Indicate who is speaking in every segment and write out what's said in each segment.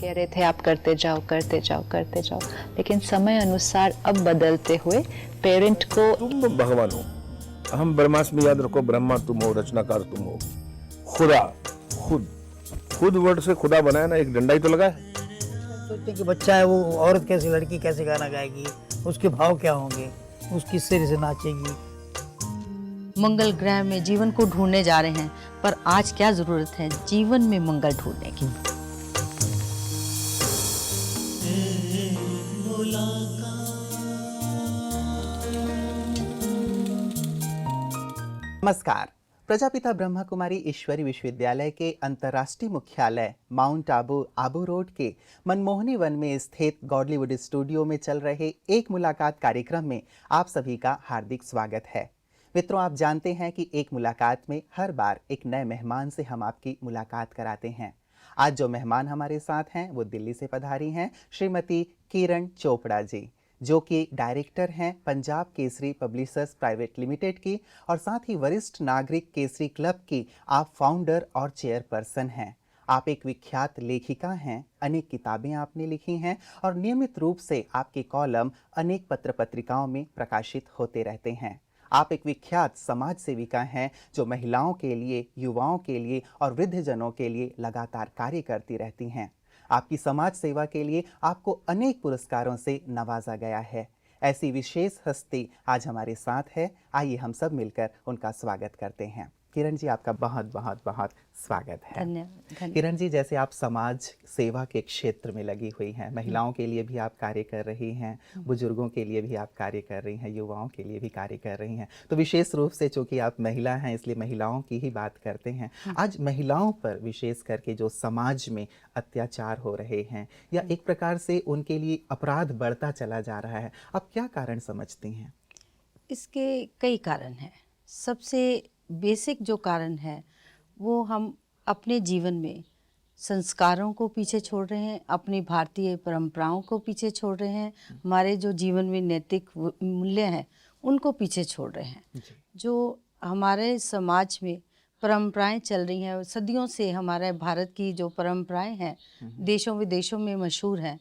Speaker 1: कह रहे थे आप करते जाओ करते जाओ करते जाओ, लेकिन समय अनुसार अब बदलते हुए पेरेंट को
Speaker 2: तुम भगवान हो, हम ब्रह्मास्मि याद रखो, ब्रह्मा तुम हो, रचनाकार तुम हो, खुदा खुद खुद वर्ड से खुदा बनाया ना, एक डंडा ही तो लगा है।
Speaker 3: सोचते कि बच्चा है, वो औरत कैसे, लड़की कैसे गाना गाएगी, उसके भाव क्या होंगे, उस किस तरह से नाचेगी।
Speaker 4: मंगल ग्रह में जीवन को ढूंढने जा रहे हैं, पर आज क्या जरूरत है जीवन में मंगल ढूंढने की।
Speaker 5: नमस्कार। प्रजापिता ब्रह्मा कुमारी ईश्वरी विश्वविद्यालय के अंतर्राष्ट्रीय मुख्यालय माउंट आबू आबू रोड के मनमोहनी वन में स्थित गॉडलीवुड स्टूडियो में चल रहे एक मुलाकात कार्यक्रम में आप सभी का हार्दिक स्वागत है। मित्रों, आप जानते हैं कि एक मुलाकात में हर बार एक नए मेहमान से हम आपकी मुलाकात कराते हैं। आज जो मेहमान हमारे साथ हैं वो दिल्ली से पधारी हैं श्रीमती किरण चोपड़ा जी, जो कि डायरेक्टर हैं Punjab Kesari publishers private limited की, और साथ ही वरिष्ठ नागरिक केसरी क्लब की आप फाउंडर और चेयरपर्सन हैं। आप एक विख्यात लेखिका हैं, अनेक किताबें आपने लिखी हैं और नियमित रूप से आपके कॉलम अनेक पत्र पत्रिकाओं में प्रकाशित होते रहते हैं। आप एक विख्यात समाज सेविका हैं जो महिलाओं के लिए, युवाओं के लिए और वृद्धजनों के लिए लगातार कार्य करती रहती हैं। आपकी समाज सेवा के लिए आपको अनेक पुरस्कारों से नवाजा गया है। ऐसी विशेष हस्ती आज हमारे साथ है। आइए हम सब मिलकर उनका स्वागत करते हैं। किरण जी, आपका बहुत बहुत बहुत स्वागत है।
Speaker 4: धन्यवाद।
Speaker 5: किरण जी, जैसे आप समाज सेवा के क्षेत्र में लगी हुई हैं, महिलाओं के लिए भी आप कार्य कर रही हैं, बुजुर्गों के लिए भी आप कार्य कर रही हैं, युवाओं के लिए भी कार्य कर रही हैं, तो विशेष रूप से चूंकि आप महिला हैं इसलिए महिलाओं की ही बात करते हैं। आज महिलाओं पर विशेष करके जो समाज में अत्याचार हो रहे हैं या एक प्रकार से उनके लिए अपराध बढ़ता चला जा रहा है, आप क्या कारण समझती हैं?
Speaker 4: इसके कई कारण हैं। सबसे बेसिक जो कारण है वो हम अपने जीवन में संस्कारों को पीछे छोड़ रहे हैं, अपनी भारतीय परंपराओं को पीछे छोड़ रहे हैं, हमारे जो जीवन में नैतिक मूल्य हैं उनको पीछे छोड़ रहे हैं। जो हमारे समाज में परंपराएं चल रही हैं, सदियों से हमारे भारत की जो परंपराएं हैं देशों विदेशों में मशहूर हैं,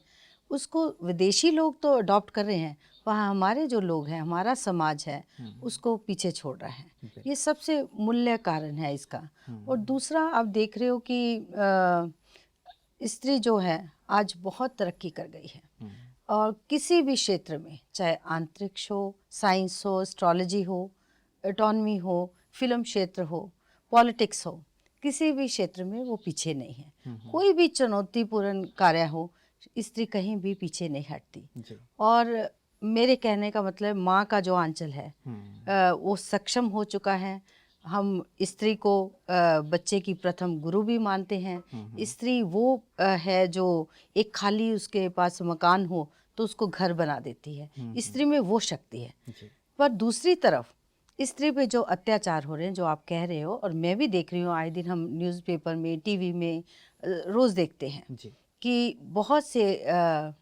Speaker 4: उसको विदेशी लोग तो अडॉप्ट कर रहे हैं, वहाँ हमारे जो लोग हैं, हमारा समाज है, उसको पीछे छोड़ रहा है। ये सबसे मूल्य कारण है इसका। और दूसरा, आप देख रहे हो कि स्त्री जो है आज बहुत तरक्की कर गई है, और किसी भी क्षेत्र में, चाहे अंतरिक्ष हो, साइंस हो, एस्ट्रोलॉजी हो, एटॉनमी हो, फिल्म क्षेत्र हो, पॉलिटिक्स हो, किसी भी क्षेत्र में वो पीछे नहीं है। कोई भी चुनौतीपूर्ण कार्य हो, स्त्री कहीं भी पीछे नहीं हटती। और मेरे कहने का मतलब, माँ का जो आंचल है वो सक्षम हो चुका है। हम स्त्री को बच्चे की प्रथम गुरु भी मानते हैं। स्त्री वो है जो एक खाली उसके पास मकान हो तो उसको घर बना देती है। स्त्री में वो शक्ति है। पर दूसरी तरफ स्त्री पे जो अत्याचार हो रहे हैं, जो आप कह रहे हो और मैं भी देख रही हूँ, आए दिन हम न्यूज़पेपर में, टीवी में रोज़ देखते हैं कि बहुत से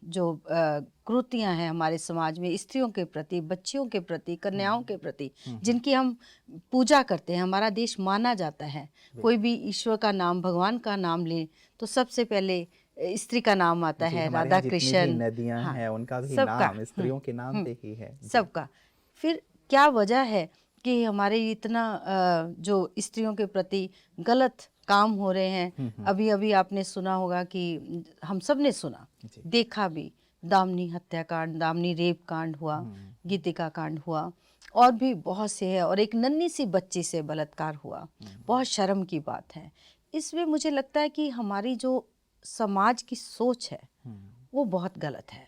Speaker 4: जो कृतियाँ हैं हमारे समाज में स्त्रियों के प्रति, बच्चियों के प्रति, कन्याओं के प्रति, जिनकी हम पूजा करते हैं। हमारा देश माना जाता है, कोई भी ईश्वर का नाम, भगवान का नाम ले तो सबसे पहले स्त्री का नाम आता है, राधा कृष्ण,
Speaker 5: नदियां हैं उनका भी
Speaker 4: सबका,
Speaker 5: नाम स्त्रियों के नाम पे ही है।
Speaker 4: सबका। फिर क्या वजह है कि हमारे इतना जो स्त्रियों के प्रति गलत काम हो रहे हैं? अभी अभी आपने सुना होगा कि हम सब ने सुना, देखा भी, दामिनी हत्याकांड, दामिनी रेप कांड हुआ, गीतिका कांड हुआ, और भी बहुत से है, और एक नन्ही सी बच्ची से बलात्कार हुआ। बहुत शर्म की बात है। इसमें मुझे लगता है कि हमारी जो समाज की सोच है वो बहुत गलत है।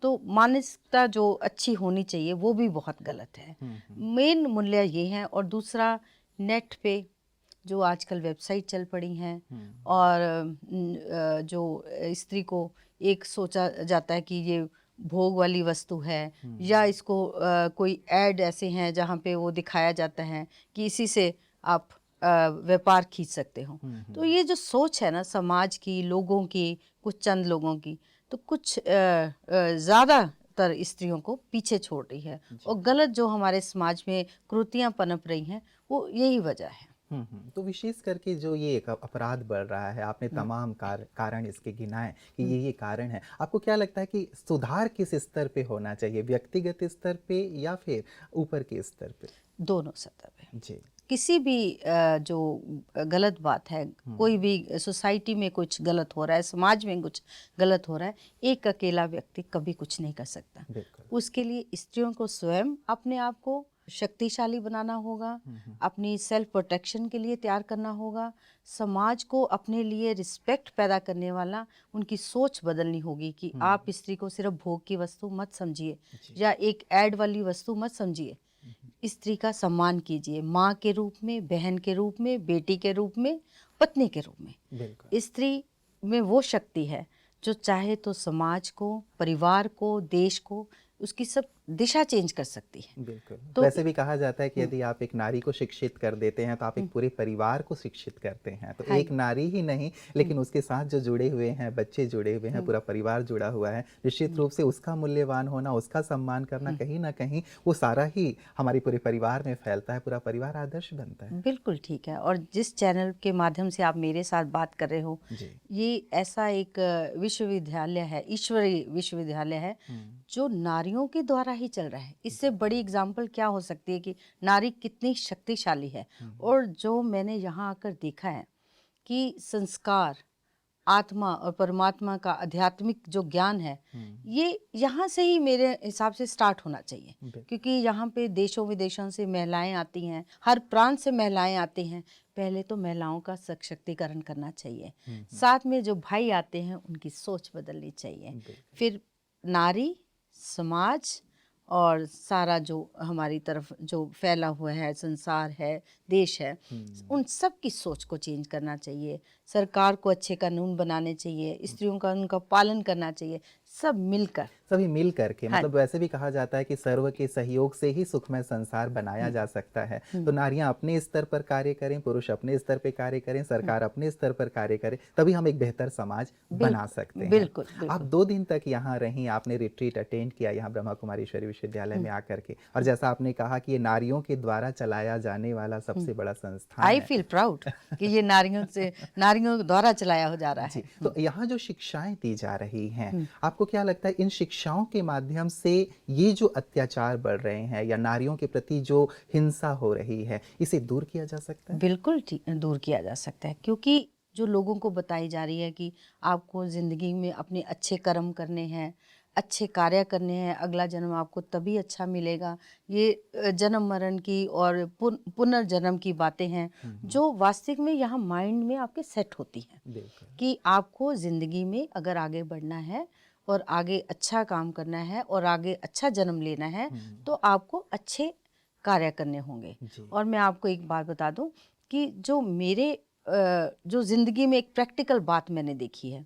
Speaker 4: तो मानसिकता जो अच्छी होनी चाहिए वो भी बहुत गलत है। मेन मूल्य ये है। और दूसरा, नेट पे जो आजकल वेबसाइट चल पड़ी हैं, और जो स्त्री को एक सोचा जाता है कि ये भोग वाली वस्तु है, या इसको कोई ऐड ऐसे हैं जहाँ पे वो दिखाया जाता है कि इसी से आप व्यापार खींच सकते हो। तो ये जो सोच है ना समाज की, लोगों की, कुछ चंद लोगों की, तो कुछ ज़्यादातर स्त्रियों को पीछे छोड़ रही है। और गलत जो हमारे समाज में कृतियाँ पनप रही हैं वो यही वजह है।
Speaker 5: तो विशेष करके जो ये एक अपराध बढ़ रहा है, आपने तमाम कारण इसके गिनाए कि ये कारण है। आपको क्या लगता है कि सुधार किस स्तर पे होना चाहिए, व्यक्तिगत स्तर पे या फिर ऊपर के स्तर पे?
Speaker 4: दोनों सतह पे।
Speaker 5: जी।
Speaker 4: किसी भी जो गलत बात है, कोई भी सोसाइटी में कुछ गलत हो रहा है, समाज में कुछ गलत हो रहा है, एक अकेला व्यक्ति कभी कुछ नहीं कर सकता।
Speaker 5: बिल्कुल।
Speaker 4: उसके लिए स्त्रियों को स्वयं अपने आप को शक्तिशाली बनाना होगा, अपनी सेल्फ प्रोटेक्शन के लिए तैयार करना होगा, समाज को अपने लिए रिस्पेक्ट पैदा करने वाला उनकी सोच बदलनी होगी कि आप स्त्री को सिर्फ भोग की वस्तु मत समझिए या एक ऐड वाली वस्तु मत समझिए। स्त्री का सम्मान कीजिए, माँ के रूप में, बहन के रूप में, बेटी के रूप में, पत्नी के रूप में।
Speaker 5: बिल्कुल।
Speaker 4: स्त्री में वो शक्ति है जो चाहे तो समाज को, परिवार को, देश को, उसकी सब दिशा चेंज कर सकती है।
Speaker 5: बिल्कुल।
Speaker 4: तो
Speaker 5: वैसे भी कहा जाता है कि यदि आप एक नारी को शिक्षित कर देते हैं तो आप एक पूरे परिवार को शिक्षित करते हैं। तो
Speaker 4: हाँ
Speaker 5: एक नारी ही नहीं, लेकिन उसके साथ जो जुड़े हुए हैं, बच्चे जुड़े हुए हैं, पूरा परिवार जुड़ा हुआ है, निश्चित रूप से उसका मूल्यवान होना, उसका सम्मान करना, कहीं ना कहीं वो सारा ही हमारे पूरे परिवार में फैलता है, पूरा परिवार आदर्श बनता है।
Speaker 4: बिल्कुल ठीक है। और जिस चैनल के माध्यम से आप मेरे साथ बात कर रहे हो,
Speaker 5: जी।
Speaker 4: ये ऐसा एक विश्वविद्यालय है, ईश्वरीय विश्वविद्यालय है, जो नारियों के द्वारा ही चल रहा है। इससे बड़ी एग्जाम्पल क्या हो सकती है कि नारी कितनी शक्तिशाली है। और जो मैंने यहाँ आकर देखा है कि संस्कार, आत्मा और परमात्मा का आध्यात्मिक जो ज्ञान है, ये यहाँ से ही मेरे हिसाब से स्टार्ट होना चाहिए। क्योंकि यहाँ पे देशों विदेशों से महिलाएं आती हैं, हर प्रांत से महिलाएं आती हैं। पहले तो महिलाओं का सशक्तिकरण करना चाहिए, साथ में जो भाई आते हैं उनकी सोच बदलनी चाहिए, फिर नारी, समाज और सारा जो हमारी तरफ जो फैला हुआ है, संसार है, देश है, उन सब की सोच को चेंज करना चाहिए। सरकार को अच्छे कानून बनाने चाहिए, स्त्रियों का उनका पालन करना चाहिए, सब मिलकर,
Speaker 5: सभी मिल करके।
Speaker 4: हाँ।
Speaker 5: मतलब वैसे भी कहा जाता है कि सर्व के सहयोग से ही सुखमय संसार बनाया जा सकता है। तो नारियां अपने स्तर पर कार्य करें, पुरुष अपने स्तर पर कार्य करें, सरकार अपने स्तर पर कार्य करे, तभी हम एक बेहतर समाज बना सकते हैं।
Speaker 4: बिल्कुल,
Speaker 5: आप
Speaker 4: बिल्कुल।
Speaker 5: 2 दिन तक यहाँ रहीं, आपने रिट्रीट अटेंड किया यहाँ ब्रह्मा कुमारी ईश्वरीय विश्वविद्यालय में आकर के, और जैसा आपने कहा कि ये नारियों के द्वारा चलाया जाने वाला सबसे बड़ा संस्थान
Speaker 4: आई
Speaker 5: है।
Speaker 4: फील प्राउड कि ये नारियों द्वारा चलाया हो जा रहा है।
Speaker 5: तो यहाँ जो शिक्षाएं दी जा रही हैं, आपको क्या लगता है इन शिक्षाओं के माध्यम से ये जो अत्याचार बढ़ रहे हैं या नारियों के प्रति जो हिंसा हो रही है, इसे दूर किया जा सकता है?
Speaker 4: बिल्कुल दूर किया जा सकता है। क्योंकि जो लोगों को बताई जा रही है कि आपको ज़िंदगी में अपने अच्छे कर्म करने हैं, अच्छे कार्य करने हैं, अगला जन्म आपको तभी अच्छा मिलेगा। ये जन्म मरण की और पुनर्जन्म की बातें हैं जो वास्तविक में यहाँ माइंड में आपके सेट होती हैं
Speaker 5: बिल्कुल।
Speaker 4: कि आपको ज़िंदगी में अगर आगे बढ़ना है और आगे अच्छा काम करना है और आगे अच्छा जन्म लेना है, तो आपको अच्छे कार्य करने होंगे। और मैं आपको एक बात बता दूं कि जो मेरे जो ज़िंदगी में एक प्रैक्टिकल बात मैंने देखी है,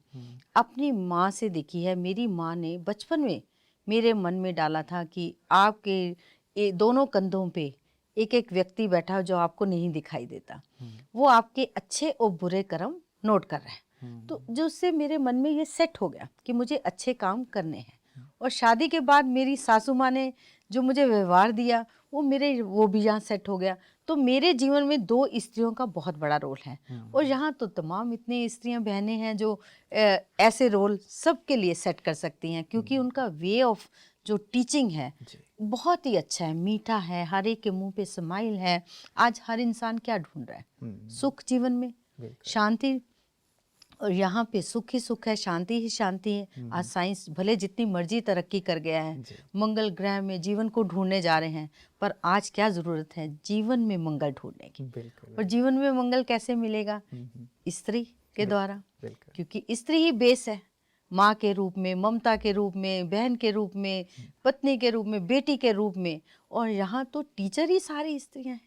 Speaker 4: अपनी माँ से देखी है। मेरी माँ ने बचपन में मेरे मन में डाला था कि आपके दोनों कंधों पे एक एक व्यक्ति बैठा है जो आपको नहीं दिखाई देता, वो आपके अच्छे और बुरे कर्म नोट कर रहा है। तो जो उससे मेरे मन में ये सेट हो गया कि मुझे अच्छे काम करने हैं। और शादी के बाद मेरी सासू माँ ने जो मुझे व्यवहार दिया, वो भी यहाँ सेट हो गया। तो मेरे जीवन में 2 स्त्रियों का बहुत बड़ा रोल है। और यहाँ तो तमाम इतनी स्त्रियां बहनें हैं जो ऐसे रोल सबके लिए सेट कर सकती हैं, क्योंकि उनका वे ऑफ जो टीचिंग है बहुत ही अच्छा है, मीठा है, हर एक के मुंह पे स्माइल है। आज हर इंसान क्या ढूंढ रहा है? सुख जीवन में, शांति। और यहाँ पे सुख ही सुख है, शांति ही शांति है। आज साइंस भले जितनी मर्जी तरक्की कर गया है, मंगल ग्रह में जीवन को ढूंढने जा रहे हैं, पर आज क्या जरूरत है? जीवन में मंगल ढूंढने की। और जीवन में मंगल कैसे मिलेगा? स्त्री के द्वारा, क्योंकि स्त्री ही बेस है। माँ के रूप में, ममता के रूप में, बहन के रूप में, पत्नी के रूप में, बेटी के रूप में, और यहाँ तो टीचर ही सारी स्त्रियां हैं।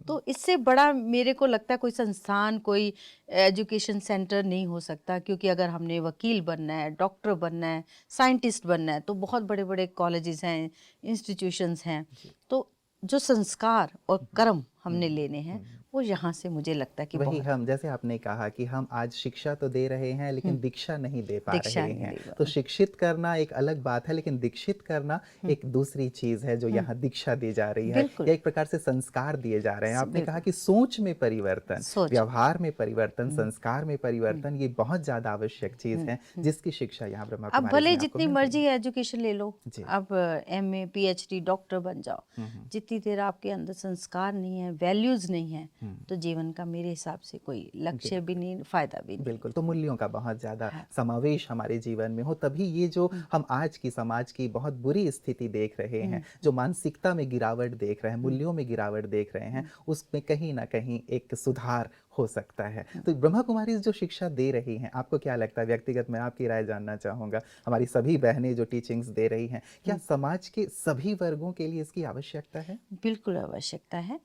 Speaker 4: तो इससे बड़ा मेरे को लगता है कोई संस्थान, कोई एजुकेशन सेंटर नहीं हो सकता। क्योंकि अगर हमने वकील बनना है, डॉक्टर बनना है, साइंटिस्ट बनना है, तो बहुत बड़े बड़े कॉलेजेस हैं, इंस्टीट्यूशंस हैं। तो जो संस्कार और कर्म हमने लेने हैं वो यहाँ से मुझे लगता है कि
Speaker 5: वही
Speaker 4: बहुत
Speaker 5: हम, जैसे आपने कहा कि हम आज शिक्षा तो दे रहे हैं लेकिन दीक्षा नहीं दे पा
Speaker 4: दीक्षा
Speaker 5: रहे
Speaker 4: नहीं
Speaker 5: हैं।
Speaker 4: दे पा
Speaker 5: तो शिक्षित करना एक अलग बात है, लेकिन दीक्षित करना एक दूसरी चीज है जो यहाँ दीक्षा दी जा रही है,
Speaker 4: बिल्कुल।
Speaker 5: या एक प्रकार से संस्कार दिए जा रहे हैं। आपने कहा कि सोच में परिवर्तन,
Speaker 4: सोच।
Speaker 5: व्यवहार में परिवर्तन, संस्कार में परिवर्तन, ये बहुत ज्यादा आवश्यक चीज है जिसकी शिक्षा यहाँ ब्रह्मा
Speaker 4: अब
Speaker 5: कुमारी
Speaker 4: भले
Speaker 5: में आपको
Speaker 4: जितनी
Speaker 5: मिल रही
Speaker 4: मर्जी
Speaker 5: है।
Speaker 4: एजुकेशन ले लो,
Speaker 5: जी।
Speaker 4: अब एमए पीएचडी डॉक्टर बन जाओ, जितनी देर आपके अंदर संस्कार नहीं है, वैल्यूज नहीं है, तो जीवन का मेरे हिसाब से कोई लक्ष्य भी नहीं, फायदा भी नहीं।
Speaker 5: बिल्कुल, तो मूल्यों का बहुत ज़्यादा समावेश हमारे जीवन में हो, तभी ये जो हम आज की समाज की बहुत बुरी स्थिति देख रहे हैं, जो मानसिकता में गिरावट देख रहे हैं, मूल्यों में गिरावट देख रहे हैं, उसमें कहीं ना कहीं एक सुधार हो सकता है। तो ब्रह्मा कुमारी जो शिक्षा दे रही हैं, आपको क्या लगता है? व्यक्तिगत मैं आपकी राय जानना चाहूँगा। हमारी सभी बहनें जो टीचिंग्स दे रही हैं, क्या समाज के सभी वर्गों के लिए इसकी आवश्यकता है?
Speaker 4: बिल्कुल आवश्यकता है।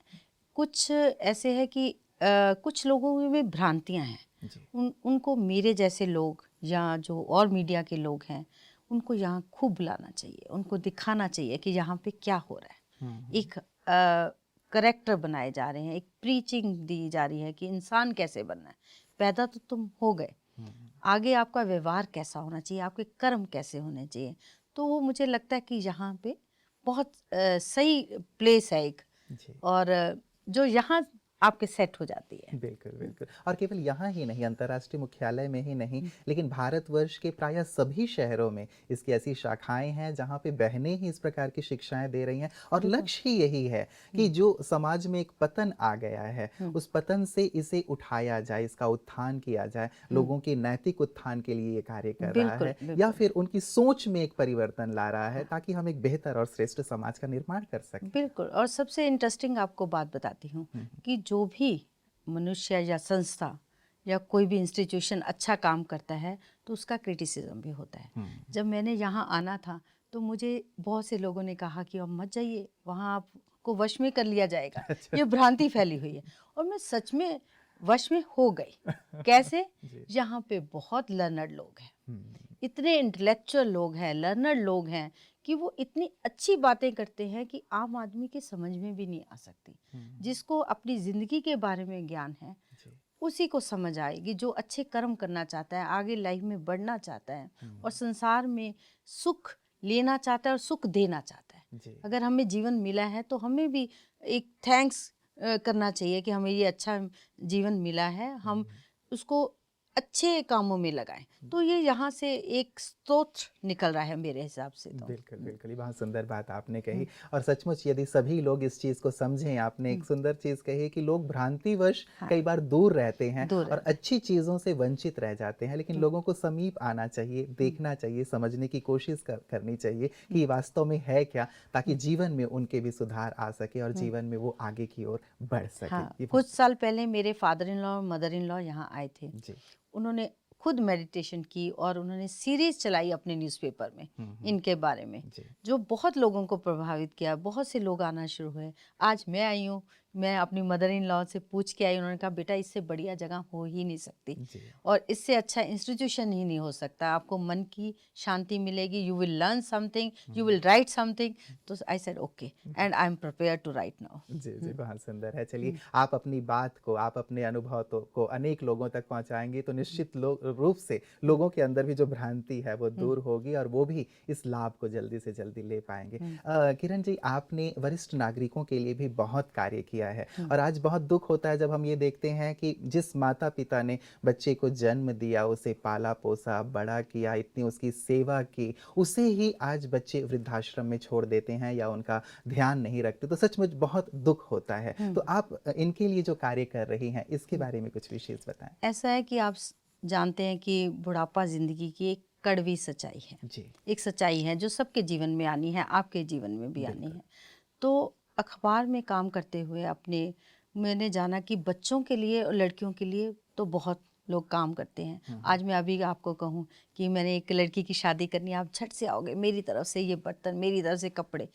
Speaker 4: कुछ ऐसे है कि कुछ लोगों में भ्रांतियां हैं, उनको मेरे जैसे लोग या जो और मीडिया के लोग हैं, उनको यहाँ खूब बुलाना चाहिए, उनको दिखाना चाहिए कि यहाँ पे क्या हो रहा है। एक करेक्टर बनाए जा रहे हैं, एक प्रीचिंग दी जा रही है कि इंसान कैसे बनना है। पैदा तो तुम हो गए, आगे आपका व्यवहार कैसा होना चाहिए, आपके कर्म कैसे होने चाहिए। तो वो मुझे लगता है कि यहाँ पे बहुत सही प्लेस है एक, और जो यहाँ आपके सेट हो जाती है।
Speaker 5: बिल्कुल बिल्कुल। और केवल यहाँ ही नहीं, अंतर्राष्ट्रीय मुख्यालय में ही नहीं, लेकिन भारतवर्ष के प्रायः सभी शहरों में इसकी ऐसी शाखाएं हैं जहाँ पे बहनें ही इस प्रकार की शिक्षाएं दे रही हैं। और लक्ष्य ही यही है कि जो समाज में एक पतन आ गया है, उस पतन से इसे उठाया जाए, इसका उत्थान किया जाए, लोगों के नैतिक उत्थान के लिए ये कार्य कर रहा है, या फिर उनकी सोच में एक परिवर्तन ला रहा है, ताकि हम एक बेहतर और श्रेष्ठ समाज का निर्माण कर सकें।
Speaker 4: बिल्कुल। और सबसे इंटरेस्टिंग आपको बात बताती हूँ कि जो भी मनुष्य या संस्था या कोई भी इंस्टीट्यूशन अच्छा काम करता है तो उसका क्रिटिसिज्म भी होता है। जब मैंने यहाँ आना था तो मुझे बहुत से लोगों ने कहा कि अब मत जाइए, वहाँ आपको वश में कर लिया जाएगा, ये भ्रांति फैली हुई है। और मैं सच में वश में हो गई। कैसे? यहाँ पे बहुत लर्नर्ड लोग हैं, इतने इंटेलेक्चुअल लोग हैं, लर्नर्ड लोग हैं कि वो इतनी अच्छी बातें करते हैं कि आम आदमी के समझ में भी नहीं आ सकती। जिसको अपनी ज़िंदगी के बारे में ज्ञान है उसी को समझ आएगी, जो अच्छे कर्म करना चाहता है, आगे लाइफ में बढ़ना चाहता है और संसार में सुख लेना चाहता है और सुख देना चाहता है। अगर हमें जीवन मिला है तो हमें भी एक थैंक्स करना चाहिए कि हमें ये अच्छा जीवन मिला है, हम उसको अच्छे कामों में लगाएं। तो ये यहाँ से एक स्तोत्र निकल रहा है मेरे हिसाब से। तो
Speaker 5: बिल्कुल बिल्कुल, ये बहुत सुंदर बात आपने कही। और सचमुच यदि सभी लोग इस चीज़ को समझें, आपने एक सुंदर चीज़ कही कि लोग भ्रांतिवश कई बार दूर रहते हैं और अच्छी चीज़ों से वंचित रह जाते हैं, लेकिन लोगों को समीप आना चाहिए, देखना चाहिए, समझने की कोशिश करनी चाहिए कि वास्तव में है क्या, ताकि जीवन में उनके भी सुधार आ सके और जीवन में वो आगे की ओर बढ़ सके।
Speaker 4: कुछ साल पहले मेरे फादर इन लॉ और मदर इन लॉ यहाँ आए थे। उन्होंने खुद मेडिटेशन की और उन्होंने सीरीज चलाई अपने न्यूज़पेपर में इनके बारे में, जो बहुत लोगों को प्रभावित किया। बहुत से लोग आना शुरू हुए। आज मैं आई हूँ, मैं अपनी मदर इन लॉ से पूछ के आई, उन्होंने कहा बेटा इससे बढ़िया जगह हो ही नहीं सकती और इससे अच्छा इंस्टीट्यूशन ही नहीं हो सकता। आपको मन की शांति मिलेगी, you will learn something, you will write something. तो I said okay and I am prepared to write now.
Speaker 5: जी जी, बहुत सुंदर है। चलिए, आप अपनी बात को, आप अपने अनुभव को अनेक लोगों तक पहुंचाएंगे तो निश्चित रूप से लोगों के अंदर भी जो भ्रांति है वो दूर होगी और वो भी इस लाभ को जल्दी से जल्दी ले पाएंगे। किरण जी, आपने वरिष्ठ नागरिकों के लिए भी बहुत कार्य किया है और आज बहुत दुख होता है जब हम ये देखते हैं कि जिस माता पिता ने बच्चे को जन्म दिया, उसे पाला पोसा, बड़ा किया, इतनी उसकी सेवा की, उसे ही आज बच्चे वृद्धाश्रम में छोड़ देते हैं या उनका ध्यान नहीं रखते, तो सचमुच बहुत दुख होता है। तो आप इनके लिए जो कार्य कर रही हैं, इसके बारे में कुछ विशेष बताएं।
Speaker 4: ऐसा है कि आप जानते हैं कि बुढ़ापा जिंदगी की एक कड़वी सच्चाई है जी। एक सच्चाई है जो सबके जीवन में आनी है, आपके जीवन में भी आनी है। तो अखबार में काम करते हुए मैंने जाना कि बच्चों के लिए और लड़कियों के लिए तो बहुत लोग काम करते हैं। आज मैं अभी आपको कहूँ कि मैंने एक लड़की की शादी करनी है, आप झट से आओगे, मेरी तरफ से ये बर्तन, मेरी तरफ से कपड़े,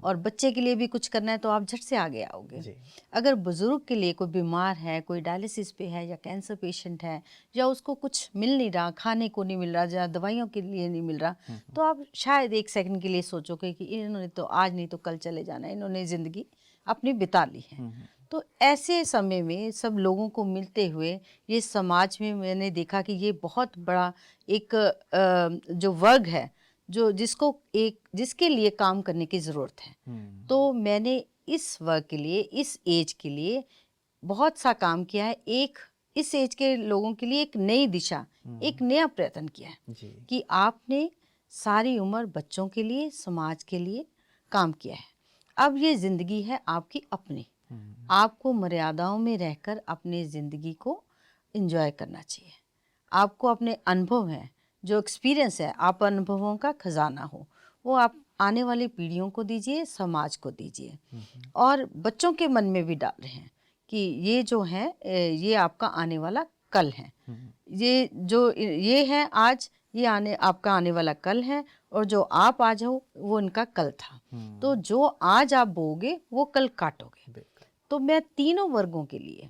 Speaker 4: और बच्चे के लिए भी कुछ करना है तो आप झट से आगे आओगे। अगर बुजुर्ग के लिए कोई बीमार है, कोई डायलिसिस पे है या कैंसर पेशेंट है, या उसको कुछ मिल नहीं रहा, खाने को नहीं मिल रहा, या दवाइयों के लिए नहीं मिल रहा, तो आप शायद एक सेकंड के लिए सोचोगे कि इन्होंने तो आज नहीं तो कल चले जाना है, इन्होंने ज़िंदगी अपनी बिता ली है। तो तो ऐसे समय में सब लोगों को मिलते हुए ये समाज में मैंने देखा कि ये बहुत बड़ा एक जो वर्ग है जो जिसके लिए काम करने की ज़रूरत है। तो मैंने इस वर्ग के लिए, इस एज के लिए बहुत सा काम किया है। इस एज के लोगों के लिए एक नई दिशा, एक नया प्रयत्न किया है
Speaker 5: जी।
Speaker 4: कि आपने सारी उम्र बच्चों के लिए, समाज के लिए काम किया है। अब ये ज़िंदगी है आपकी अपनी। आपको मर्यादाओं में रहकर अपनी ज़िंदगी को एंजॉय करना चाहिए। आपको अपने अनुभव हैं, जो एक्सपीरियंस है, आप अनुभवों का खजाना हो, वो आप आने वाली पीढ़ियों को दीजिए, समाज को दीजिए। और बच्चों के मन में भी डाल रहे हैं कि ये जो है ये आपका आने वाला कल है। ये है आज, ये आपका आने वाला कल है, और जो आप आज हो वो इनका कल था। तो जो आज आप बोओगे वो कल काटोगे। तो मैं तीनों वर्गों के लिए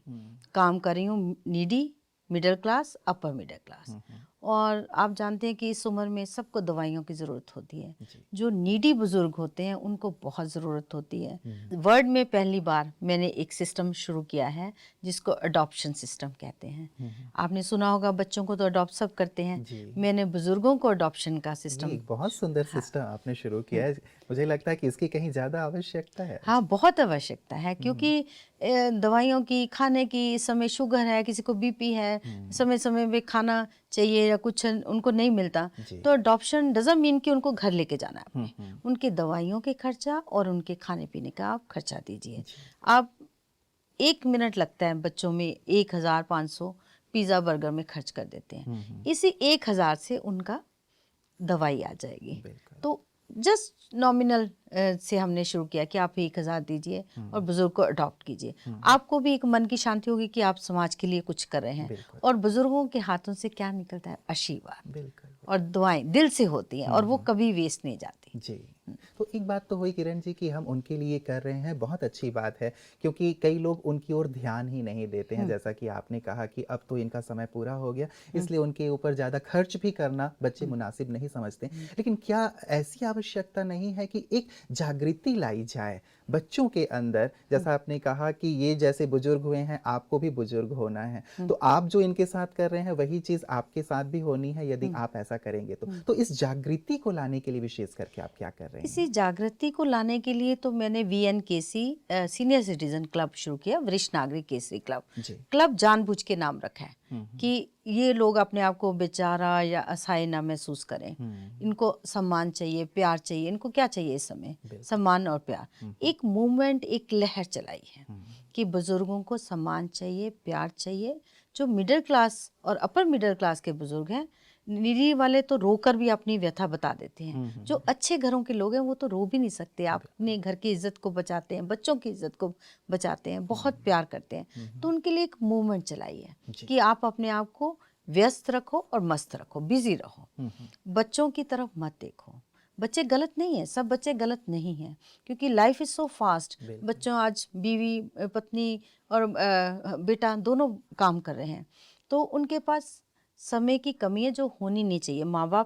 Speaker 4: काम कर रही हूँ, needy, middle class, upper middle class. और आप जानते हैं कि इस उम्र में सबको दवाइयों की ज़रूरत होती है। जो नीडी बुज़ुर्ग होते हैं उनको बहुत ज़रूरत होती है। वर्ल्ड में पहली बार मैंने एक सिस्टम शुरू किया है जिसको अडॉप्शन सिस्टम कहते हैं। आपने सुना होगा, बच्चों को तो अडॉप्ट सब करते हैं, मैंने बुज़ुर्गों को अडॉप्शन का सिस्टम।
Speaker 5: एक बहुत सुंदर सिस्टम आपने शुरू किया है। मुझे लगता है कि इसकी कहीं ज़्यादा आवश्यकता है।
Speaker 4: हाँ, बहुत आवश्यकता है, क्योंकि दवाइयों की, खाने की, इस समय शुगर है, किसी को बीपी है, समय समय पे खाना चाहिए या कुछ उनको नहीं मिलता। तो अडॉप्शन डजंट मीन कि उनको घर लेके जाना है आपने। उनके दवाइयों के खर्चा और उनके खाने पीने का आप खर्चा दीजिए। आप 1 मिनट लगता है बच्चों में 1500 पिज़्ज़ा बर्गर में खर्च कर देते हैं। इसी 1000 से उनका दवाई आ जाएगी। तो जस्ट नॉमिनल से हमने शुरू किया कि आप 1000 दीजिए और बुजुर्ग को अडॉप्ट कीजिए। आपको भी एक मन की शांति होगी कि आप समाज के लिए कुछ कर रहे हैं। और बुजुर्गों के हाथों से क्या निकलता है? आशीर्वाद और दुआएं दिल से होती हैं, और वो कभी वेस्ट नहीं जाती।
Speaker 5: जी। तो एक बात तो हुई किरण जी कि हम उनके लिए कर रहे हैं, बहुत अच्छी बात है, क्योंकि कई लोग उनकी ओर ध्यान ही नहीं देते हैं। जैसा कि आपने कहा कि अब तो इनका समय पूरा हो गया, इसलिए उनके ऊपर ज़्यादा खर्च भी करना बच्चे मुनासिब नहीं समझते। लेकिन क्या ऐसी आवश्यकता नहीं है कि एक जागृति लाई जाए बच्चों के अंदर? जैसा आपने कहा कि ये जैसे बुजुर्ग हुए हैं, आपको भी बुजुर्ग होना है, तो आप जो इनके साथ कर रहे हैं वही चीज़ आपके साथ भी होनी है यदि आप ऐसा करेंगे तो इस जागृति को लाने के लिए विशेष करके आप क्या कर रहे हैं?
Speaker 4: इसी जागृति को लाने के लिए तो मैंने VNKC सीनियर सिटीजन क्लब शुरू किया, वरिष्ठ नागरिक केसरी क्लब। क्लब जानबूझ के नाम रखा है कि ये लोग अपने आप को बेचारा या असहाय ना महसूस करें। इनको सम्मान चाहिए, प्यार चाहिए। इनको क्या चाहिए इस समय? सम्मान और प्यार। एक मूवमेंट, एक लहर चलाई है कि बुजुर्गों को सम्मान चाहिए, प्यार चाहिए। जो मिडिल क्लास और अपर मिडिल क्लास के बुजुर्ग हैं, निरी वाले तो रोकर भी अपनी व्यथा बता देते हैं। जो अच्छे घरों के लोग हैं वो तो रो भी नहीं सकते। आप अपने घर की इज्जत को बचाते हैं, बच्चों की इज्जत को बचाते हैं, बहुत प्यार करते हैं। तो उनके लिए एक मूवमेंट चलाई है कि आप अपने आप को व्यस्त रखो और मस्त रखो, बिजी रहो। बच्चों की तरफ मत देखो। बच्चे गलत नहीं है, सब बच्चे गलत नहीं हैं, क्योंकि लाइफ इज सो फास्ट। बच्चों आज बीवी, पत्नी और बेटा दोनों काम कर रहे हैं, तो उनके पास समय की कमी है जो होनी नहीं चाहिए। माँ बाप